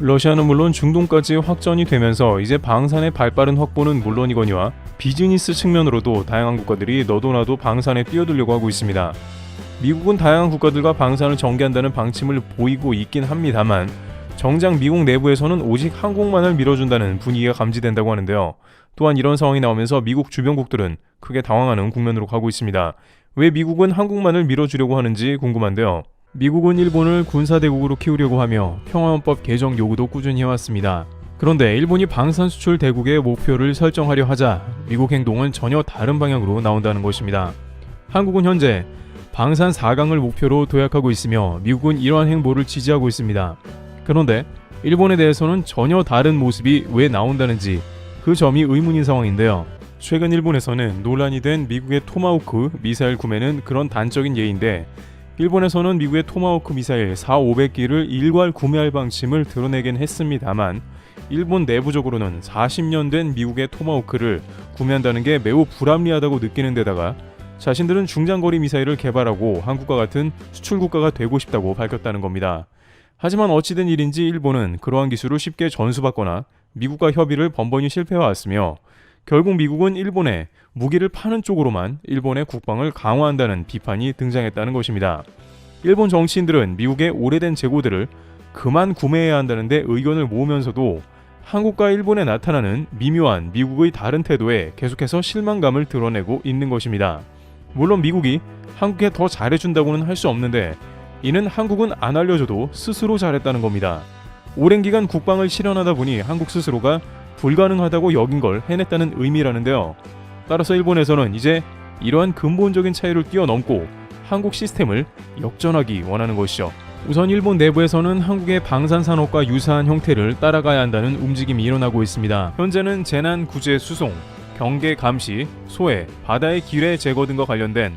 러시아는 물론 중동까지 확전이 되면서 이제 방산의 발빠른 확보는 물론이거니와 비즈니스 측면으로도 다양한 국가들이 너도나도 방산에 뛰어들려고 하고 있습니다. 미국은 다양한 국가들과 방산을 전개한다는 방침을 보이고 있긴 합니다만 정작 미국 내부에서는 오직 한국만을 밀어준다는 분위기가 감지된다고 하는데요. 또한 이런 상황이 나오면서 미국 주변국들은 크게 당황하는 국면으로 가고 있습니다. 왜 미국은 한국만을 밀어주려고 하는지 궁금한데요. 미국은 일본을 군사대국으로 키우려고 하며 평화헌법 개정 요구도 꾸준히 해왔습니다. 그런데 일본이 방산 수출 대국의 목표를 설정하려 하자 미국 행동은 전혀 다른 방향으로 나온다는 것입니다. 한국은 현재 방산 4강을 목표로 도약하고 있으며 미국은 이러한 행보를 지지하고 있습니다. 그런데 일본에 대해서는 전혀 다른 모습이 왜 나온다는지 그 점이 의문인 상황인데요. 최근 일본에서는 논란이 된 미국의 토마호크 미사일 구매는 그런 단적인 예인데 일본에서는 미국의 토마호크 미사일 4,500기를 일괄 구매할 방침을 드러내긴 했습니다만 일본 내부적으로는 40년 된 미국의 토마호크를 구매한다는 게 매우 불합리하다고 느끼는 데다가 자신들은 중장거리 미사일을 개발하고 한국과 같은 수출국가가 되고 싶다고 밝혔다는 겁니다. 하지만 어찌된 일인지 일본은 그러한 기술을 쉽게 전수받거나 미국과 협의를 번번이 실패해왔으며 결국 미국은 일본에 무기를 파는 쪽으로만 일본의 국방을 강화한다는 비판이 등장했다는 것입니다. 일본 정치인들은 미국의 오래된 재고들을 그만 구매해야 한다는데 의견을 모으면서도 한국과 일본에 나타나는 미묘한 미국의 다른 태도에 계속해서 실망감을 드러내고 있는 것입니다. 물론 미국이 한국에 더 잘해준다고는 할 수 없는데 이는 한국은 안 알려줘도 스스로 잘했다는 겁니다. 오랜 기간 국방을 실현하다 보니 한국 스스로가 불가능하다고 여긴 걸 해냈다는 의미라는데요. 따라서 일본에서는 이제 이러한 근본적인 차이를 뛰어넘고 한국 시스템을 역전하기 원하는 것이죠. 우선 일본 내부에서는 한국의 방산산업과 유사한 형태를 따라가야 한다는 움직임이 일어나고 있습니다. 현재는 재난 구제 수송, 경계 감시, 소해, 바다의 기뢰 제거 등과 관련된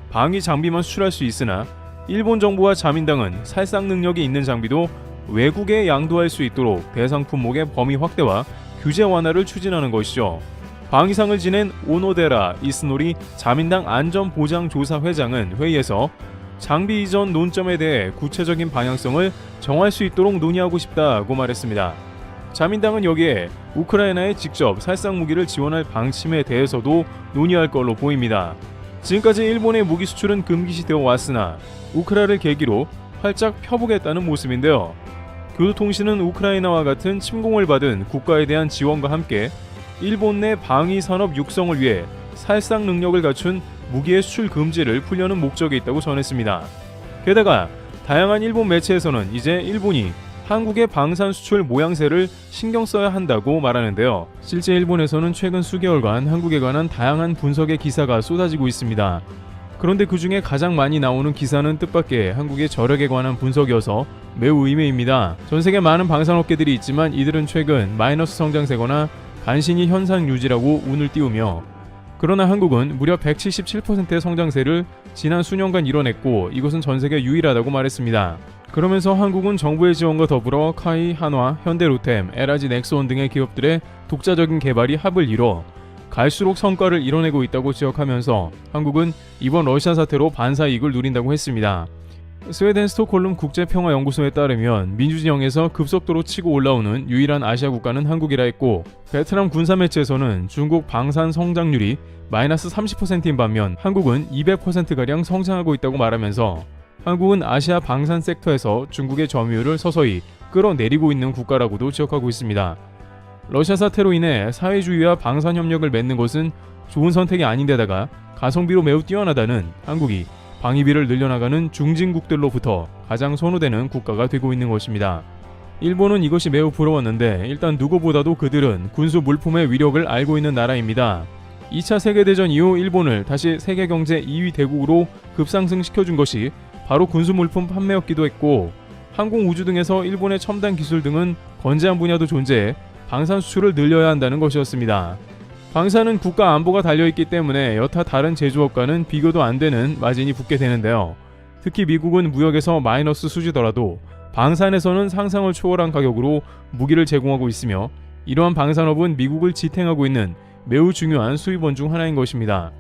방위 장비만 수출할 수 있으나 일본 정부와 자민당은 살상 능력이 있는 장비도 외국에 양도할 수 있도록 대상 품목의 범위 확대와 규제 완화를 추진하는 것이죠. 방위상을 지낸 오노데라 이스노리 자민당 안전보장조사 회장은 회의에서 장비 이전 논점에 대해 구체적인 방향성을 정할 수 있도록 논의하고 싶다고 말했습니다. 자민당은 여기에 우크라이나에 직접 살상 무기를 지원할 방침에 대해서도 논의할 걸로 보입니다. 지금까지 일본의 무기 수출은 금기시되어 왔으나 우크라를 계기로 활짝 펴보겠다는 모습인데요. 교도통신은 우크라이나와 같은 침공을 받은 국가에 대한 지원과 함께 일본 내 방위산업 육성을 위해 살상 능력을 갖춘 무기의 수출 금지를 풀려는 목적이 있다고 전했습니다. 게다가 다양한 일본 매체에서는 이제 일본이 한국의 방산 수출 모양새를 신경 써야 한다고 말하는데요. 실제 일본에서는 최근 수개월간 한국에 관한 다양한 분석의 기사가 쏟아지고 있습니다. 그런데 그 중에 가장 많이 나오는 기사는 뜻밖의 한국의 저력에 관한 분석이어서 매우 의외입니다. 전 세계 많은 방산업계들이 있지만 이들은 최근 마이너스 성장세거나 간신히 현상 유지라고 운을 띄우며 그러나 한국은 무려 177%의 성장세를 지난 수년간 이뤄냈고 이것은 전 세계 유일하다고 말했습니다. 그러면서 한국은 정부의 지원과 더불어 카이, 한화, 현대로템, LG 넥스원 등의 기업들의 독자적인 개발이 합을 이뤄 갈수록 성과를 이뤄내고 있다고 지적하면서 한국은 이번 러시아 사태로 반사이익을 누린다고 했습니다. 스웨덴 스톡홀름 국제평화연구소에 따르면 민주진영에서 급속도로 치고 올라오는 유일한 아시아 국가는 한국이라 했고 베트남 군사매체에서는 중국 방산 성장률이 마이너스 30%인 반면 한국은 200%가량 성장하고 있다고 말하면서 한국은 아시아 방산 섹터에서 중국의 점유율을 서서히 끌어내리고 있는 국가라고도 지적하고 있습니다. 러시아 사태로 인해 사회주의와 방산 협력을 맺는 것은 좋은 선택이 아닌데다가 가성비로 매우 뛰어나다는 한국이 방위비를 늘려나가는 중진국들로부터 가장 선호되는 국가가 되고 있는 것입니다. 일본은 이것이 매우 부러웠는데 일단 누구보다도 그들은 군수 물품의 위력을 알고 있는 나라입니다. 2차 세계대전 이후 일본을 다시 세계경제 2위 대국으로 급상승시켜준 것이 바로 군수 물품 판매였기도 했고 항공 우주 등에서 일본의 첨단 기술 등은 건재한 분야도 존재해 방산 수출을 늘려야 한다는 것이었습니다. 방산은 국가 안보가 달려있기 때문에 여타 다른 제조업과는 비교도 안 되는 마진이 붙게 되는데요. 특히 미국은 무역에서 마이너스 수지더라도 방산에서는 상상을 초월한 가격으로 무기를 제공하고 있으며 이러한 방산업은 미국을 지탱하고 있는 매우 중요한 수입원 중 하나인 것입니다.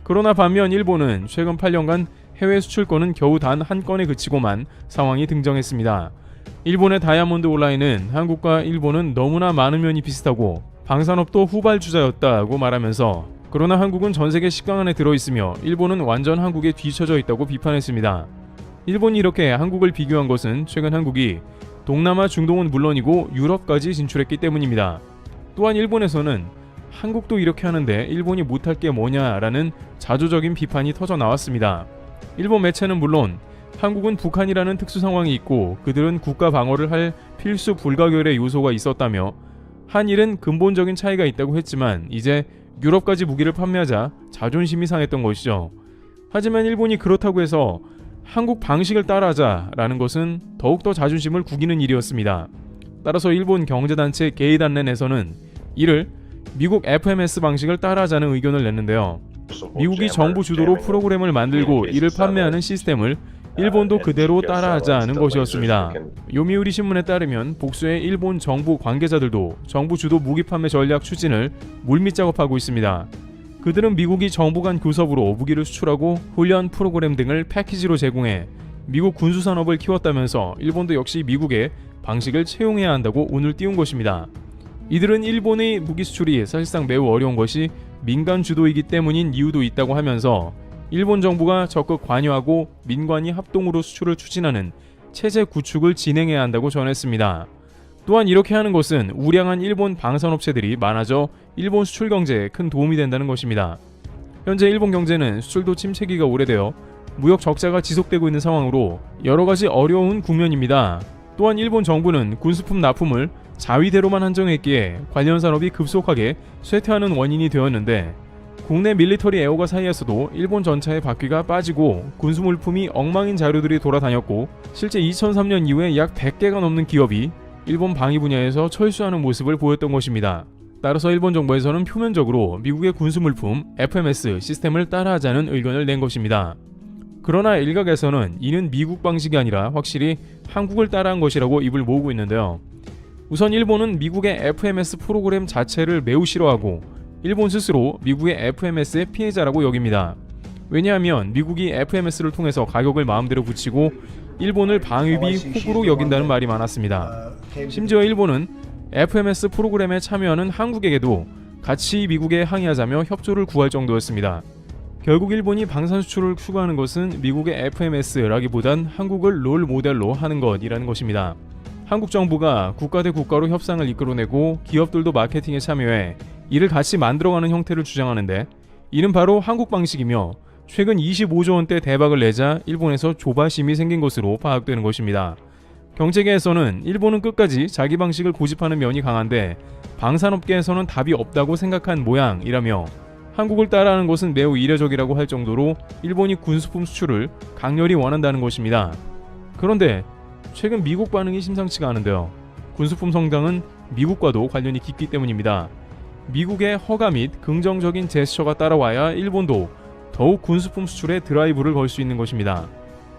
그러나 반면 일본은 최근 8년간 해외 수출권은 겨우 단 한 건에 그치고만 상황이 등장했습니다. 일본의 다이아몬드 온라인은 한국과 일본은 너무나 많은 면이 비슷하고 방산업도 후발주자였다고 말하면서, 그러나 한국은 전세계 10강 안에 들어있으며 일본은 완전 한국에 뒤처져 있다고 비판했습니다. 일본이 이렇게 한국을 비교한 것은 최근 한국이 동남아 중동은 물론이고 유럽까지 진출했기 때문입니다. 또한 일본에서는 한국도 이렇게 하는데 일본이 못할 게 뭐냐라는 자조적인 비판이 터져 나왔습니다. 일본 매체는 물론 한국은 북한이라는 특수 상황이 있고 그들은 국가 방어를 할 필수 불가결의 요소가 있었다며 한일은 근본적인 차이가 있다고 했지만 이제 유럽까지 무기를 판매하자 자존심이 상했던 것이죠. 하지만 일본이 그렇다고 해서 한국 방식을 따라하자라는 것은 더욱더 자존심을 구기는 일이었습니다. 따라서 일본 경제단체 게이단렌에서는 이를 미국 FMS 방식을 따라하자는 의견을 냈는데요. 미국이 정부 주도로 프로그램을 만들고 이를 판매하는 시스템을 일본도 그대로 따라하자는 것이었습니다. 요미우리 신문에 따르면 복수의 일본 정부 관계자들도 정부 주도 무기 판매 전략 추진을 물밑 작업하고 있습니다. 그들은 미국이 정부 간 교섭으로 무기를 수출하고 훈련 프로그램 등을 패키지로 제공해 미국 군수 산업을 키웠다면서 일본도 역시 미국의 방식을 채용해야 한다고 운을 띄운 것입니다. 이들은 일본의 무기 수출이 사실상 매우 어려운 것이 민간 주도이기 때문인 이유도 있다고 하면서 일본 정부가 적극 관여하고 민관이 합동으로 수출을 추진하는 체제 구축을 진행해야 한다고 전했습니다. 또한 이렇게 하는 것은 우량한 일본 방산업체들이 많아져 일본 수출 경제에 큰 도움이 된다는 것입니다. 현재 일본 경제는 수출도 침체기가 오래되어 무역 적자가 지속되고 있는 상황으로 여러 가지 어려운 국면입니다. 또한 일본 정부는 군수품 납품을 자위대로만 한정했기에 관련 산업이 급속하게 쇠퇴하는 원인이 되었는데, 국내 밀리터리 애호가 사이에서도 일본 전차의 바퀴가 빠지고 군수 물품이 엉망인 자료들이 돌아다녔고, 실제 2003년 이후에 약 100개가 넘는 기업이 일본 방위 분야에서 철수하는 모습을 보였던 것입니다. 따라서 일본 정부에서는 표면적으로 미국의 군수 물품 FMS 시스템을 따라하자는 의견을 낸 것입니다. 그러나 일각에서는 이는 미국 방식이 아니라 확실히 한국을 따라한 것이라고 입을 모으고 있는데요. 우선 일본은 미국의 FMS 프로그램 자체를 매우 싫어하고 일본 스스로 미국의 FMS의 피해자라고 여깁니다. 왜냐하면 미국이 FMS를 통해서 가격을 마음대로 붙이고 일본을 방위비 호구로 여긴다는 말이 많았습니다. 심지어 일본은 FMS 프로그램에 참여하는 한국에게도 같이 미국에 항의하자며 협조를 구할 정도였습니다. 결국 일본이 방산 수출을 추구하는 것은 미국의 FMS라기보단 한국을 롤 모델로 하는 것이라는 것입니다. 한국 정부가 국가 대 국가로 협상을 이끌어내고 기업들도 마케팅에 참여해 이를 같이 만들어가는 형태를 주장하는데, 이는 바로 한국 방식이며 최근 25조 원대 대박을 내자 일본에서 조바심이 생긴 것으로 파악되는 것입니다. 경제계에서는 일본은 끝까지 자기 방식을 고집하는 면이 강한데 방산업계에서는 답이 없다고 생각한 모양이라며 한국을 따라하는 것은 매우 이례적이라고 할 정도로 일본이 군수품 수출을 강렬히 원한다는 것입니다. 그런데 최근 미국 반응이 심상치가 않은데요. 군수품 성장은 미국과도 관련이 깊기 때문입니다. 미국의 허가 및 긍정적인 제스처가 따라와야 일본도 더욱 군수품 수출에 드라이브를 걸 수 있는 것입니다.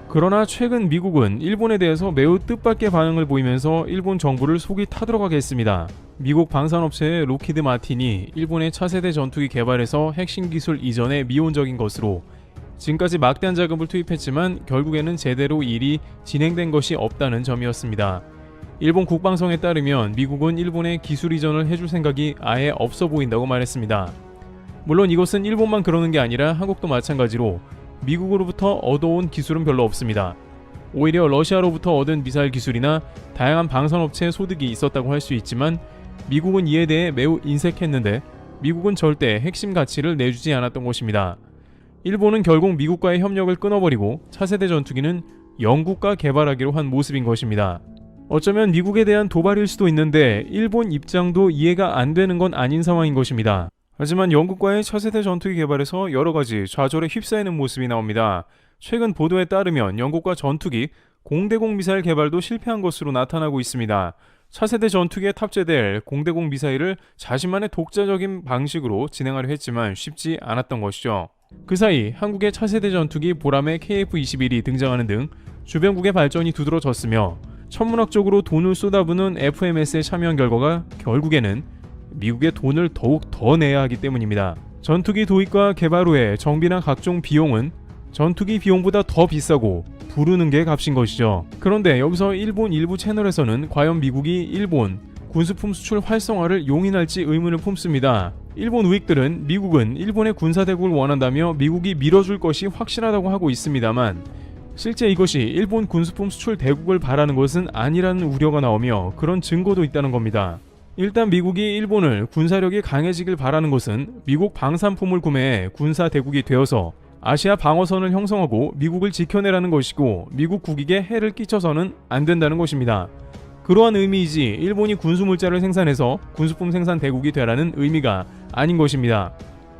그러나 최근 미국은 일본에 대해서 매우 뜻밖의 반응을 보이면서 일본 정부를 속이 타들어가게 했습니다. 미국 방산업체의 로키드 마틴이 일본의 차세대 전투기 개발에서 핵심 기술 이전에 미온적인 것으로 지금까지 막대한 자금을 투입했지만 결국에는 제대로 일이 진행된 것이 없다는 점이었습니다. 일본 국방성에 따르면 미국은 일본에 기술 이전을 해줄 생각이 아예 없어 보인다고 말했습니다. 물론 이것은 일본만 그러는 게 아니라 한국도 마찬가지로 미국으로부터 얻어온 기술은 별로 없습니다. 오히려 러시아로부터 얻은 미사일 기술이나 다양한 방산업체의 소득이 있었다고 할 수 있지만 미국은 이에 대해 매우 인색했는데 미국은 절대 핵심 가치를 내주지 않았던 것입니다. 일본은 결국 미국과의 협력을 끊어버리고 차세대 전투기는 영국과 개발하기로 한 모습인 것입니다. 어쩌면 미국에 대한 도발일 수도 있는데 일본 입장도 이해가 안 되는 건 아닌 상황인 것입니다. 하지만 영국과의 차세대 전투기 개발에서 여러가지 좌절에 휩싸이는 모습이 나옵니다. 최근 보도에 따르면 영국과 전투기 공대공 미사일 개발도 실패한 것으로 나타나고 있습니다. 차세대 전투기에 탑재될 공대공 미사일을 자신만의 독자적인 방식으로 진행하려 했지만 쉽지 않았던 것이죠. 그 사이 한국의 차세대 전투기 보람의 KF-21이 등장하는 등 주변국의 발전이 두드러졌으며 천문학적으로 돈을 쏟아부는 FMS에 참여한 결과가 결국에는 미국의 돈을 더욱 더 내야 하기 때문입니다. 전투기 도입과 개발 후에 정비나 각종 비용은 전투기 비용보다 더 비싸고 부르는 게 값인 것이죠. 그런데 여기서 일본 일부 채널에서는 과연 미국이 일본 군수품 수출 활성화를 용인할지 의문을 품습니다. 일본 우익들은 미국은 일본의 군사대국을 원한다며 미국이 밀어줄 것이 확실하다고 하고 있습니다만 실제 이것이 일본 군수품 수출 대국을 바라는 것은 아니라는 우려가 나오며 그런 증거도 있다는 겁니다. 일단 미국이 일본을 군사력이 강해지길 바라는 것은 미국 방산품을 구매해 군사 대국이 되어서 아시아 방어선을 형성하고 미국을 지켜내라는 것이고 미국 국익에 해를 끼쳐서는 안 된다는 것입니다. 그러한 의미이지 일본이 군수물자를 생산해서 군수품 생산 대국이 되라는 의미가 아닌 것입니다.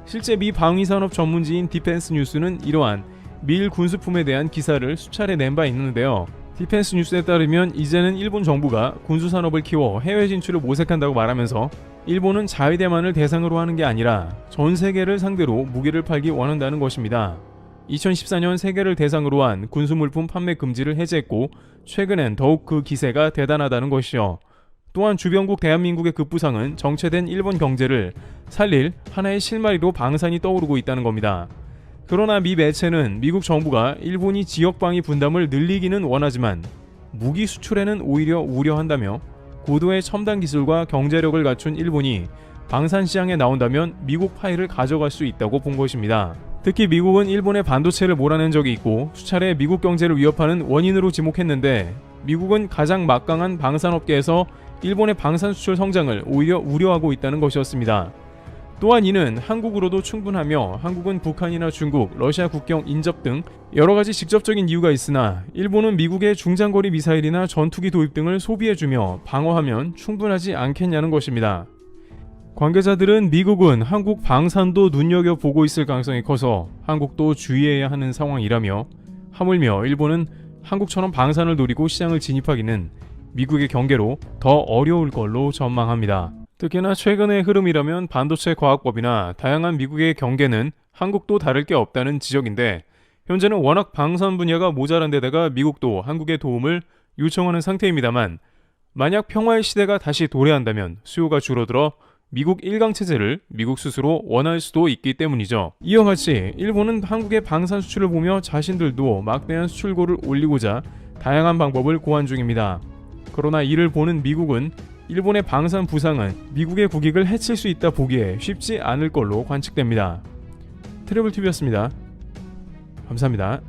실제 미 방위산업 전문지인 디펜스 뉴스는 이러한 미일 군수품에 대한 기사를 수차례 낸 바 있는데요. 디펜스 뉴스에 따르면 이제는 일본 정부가 군수산업을 키워 해외 진출을 모색한다고 말하면서 일본은 자위대만을 대상으로 하는 게 아니라 전 세계를 상대로 무기를 팔기 원한다는 것입니다. 2014년 세계를 대상으로 한 군수물품 판매 금지를 해제했고 최근엔 더욱 그 기세가 대단하다는 것이죠. 또한 주변국 대한민국의 급부상은 정체된 일본 경제를 살릴 하나의 실마리로 방산이 떠오르고 있다는 겁니다. 그러나 미 매체는 미국 정부가 일본이 지역방위 분담을 늘리기는 원하지만 무기 수출에는 오히려 우려한다며 고도의 첨단 기술과 경제력을 갖춘 일본이 방산 시장에 나온다면 미국 파일을 가져갈 수 있다고 본 것입니다. 특히 미국은 일본의 반도체를 몰아낸 적이 있고 수차례 미국 경제를 위협하는 원인으로 지목했는데 미국은 가장 막강한 방산업계에서 일본의 방산 수출 성장을 오히려 우려하고 있다는 것이었습니다. 또한 이는 한국으로도 충분하며 한국은 북한이나 중국, 러시아 국경 인접 등 여러가지 직접적인 이유가 있으나 일본은 미국의 중장거리 미사일이나 전투기 도입 등을 소비해주며 방어하면 충분하지 않겠냐는 것입니다. 관계자들은 미국은 한국 방산도 눈여겨보고 있을 가능성이 커서 한국도 주의해야 하는 상황이라며 하물며 일본은 한국처럼 방산을 노리고 시장을 진입하기는 미국의 경계로 더 어려울 걸로 전망합니다. 특히나 최근의 흐름이라면 반도체 과학법이나 다양한 미국의 경계는 한국도 다를 게 없다는 지적인데 현재는 워낙 방산 분야가 모자란 데다가 미국도 한국의 도움을 요청하는 상태입니다만 만약 평화의 시대가 다시 도래한다면 수요가 줄어들어 미국 일강체제를 미국 스스로 원할 수도 있기 때문이죠. 이와 같이 일본은 한국의 방산 수출을 보며 자신들도 막대한 수출고를 올리고자 다양한 방법을 고안 중입니다. 그러나 이를 보는 미국은 일본의 방산 부상은 미국의 국익을 해칠 수 있다 보기에 쉽지 않을 걸로 관측됩니다. 트래블TV였습니다. 감사합니다.